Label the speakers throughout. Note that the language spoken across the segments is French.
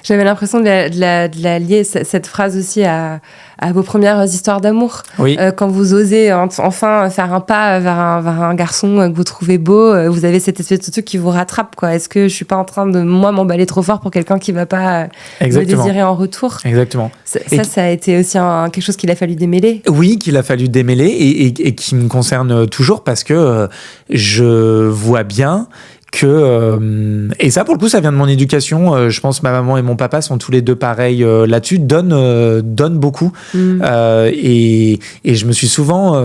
Speaker 1: J'avais l'impression de la lier, cette phrase aussi, à vos premières histoires d'amour.
Speaker 2: Oui.
Speaker 1: Quand vous osez enfin faire un pas vers un garçon que vous trouvez beau, vous avez cette espèce de truc qui vous rattrape, quoi. Est-ce que je suis pas en train de, moi, m'emballer trop fort pour quelqu'un qui va pas me désirer en retour?
Speaker 2: Exactement.
Speaker 1: Ça a été aussi quelque chose qu'il a fallu démêler.
Speaker 2: Oui, qu'il a fallu démêler et qui me concerne toujours parce que je vois bien que et ça pour le coup ça vient de mon éducation, je pense que ma maman et mon papa sont tous les deux pareils là-dessus, donnent beaucoup. Et je me suis souvent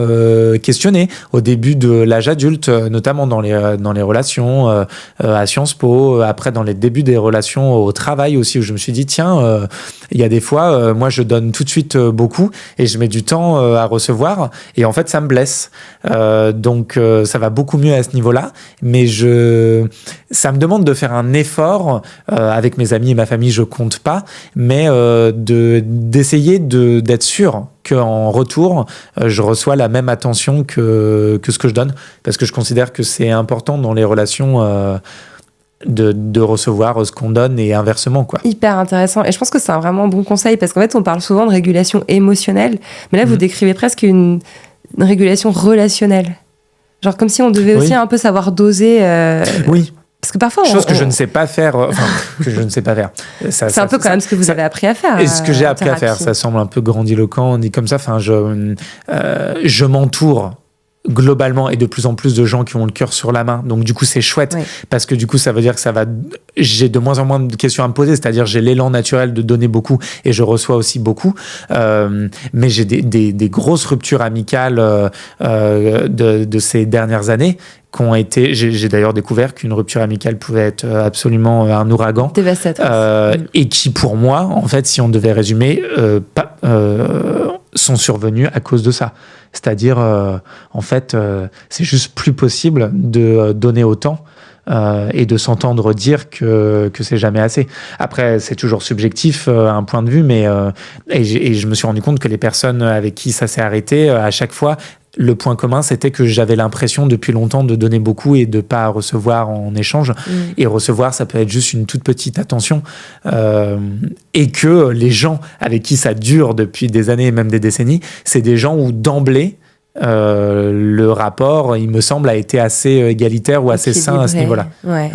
Speaker 2: questionné au début de l'âge adulte, notamment dans les relations à Sciences Po, après dans les débuts des relations au travail aussi, où je me suis dit tiens, il y a des fois moi je donne tout de suite beaucoup et je mets du temps à recevoir et en fait ça me blesse, donc ça va beaucoup mieux à ce niveau-là, mais ça me demande de faire un effort avec mes amis et ma famille, je compte pas, mais d'essayer d'être sûr qu'en retour, je reçois la même attention que ce que je donne, parce que je considère que c'est important dans les relations de recevoir ce qu'on donne et inversement, quoi.
Speaker 1: Hyper intéressant, et je pense que c'est un vraiment bon conseil, parce qu'en fait on parle souvent de régulation émotionnelle, mais là vous décrivez presque une régulation relationnelle. Genre comme si on devait aussi un peu savoir doser.
Speaker 2: Oui.
Speaker 1: Parce que parfois,
Speaker 2: chose que je ne sais pas faire. Que je ne sais pas faire.
Speaker 1: C'est un peu quand même ce que vous avez appris à faire.
Speaker 2: Et ce que j'ai appris à faire, ça semble un peu grandiloquent, dit comme ça. Enfin, je m'entoure globalement et de plus en plus de gens qui ont le cœur sur la main. Donc du coup, c'est chouette parce que du coup, ça veut dire que j'ai de moins en moins de questions à me poser. C'est-à-dire, j'ai l'élan naturel de donner beaucoup et je reçois aussi beaucoup. Mais j'ai des grosses ruptures amicales de ces dernières années qui ont été... J'ai d'ailleurs découvert qu'une rupture amicale pouvait être absolument un ouragan.
Speaker 1: Dévastateur.
Speaker 2: Et qui, pour moi, en fait, si on devait résumer, sont survenus à cause de ça. C'est-à-dire, en fait, c'est juste plus possible de donner autant et de s'entendre dire que c'est jamais assez. Après, c'est toujours subjectif, un point de vue, mais et je me suis rendu compte que les personnes avec qui ça s'est arrêté, à chaque fois, le point commun, c'était que j'avais l'impression depuis longtemps de donner beaucoup et de pas recevoir en échange. Et recevoir, ça peut être juste une toute petite attention. Et que les gens avec qui ça dure depuis des années et même des décennies, c'est des gens où d'emblée, le rapport, il me semble, a été assez égalitaire ou assez sain à ce niveau-là.
Speaker 1: Ouais.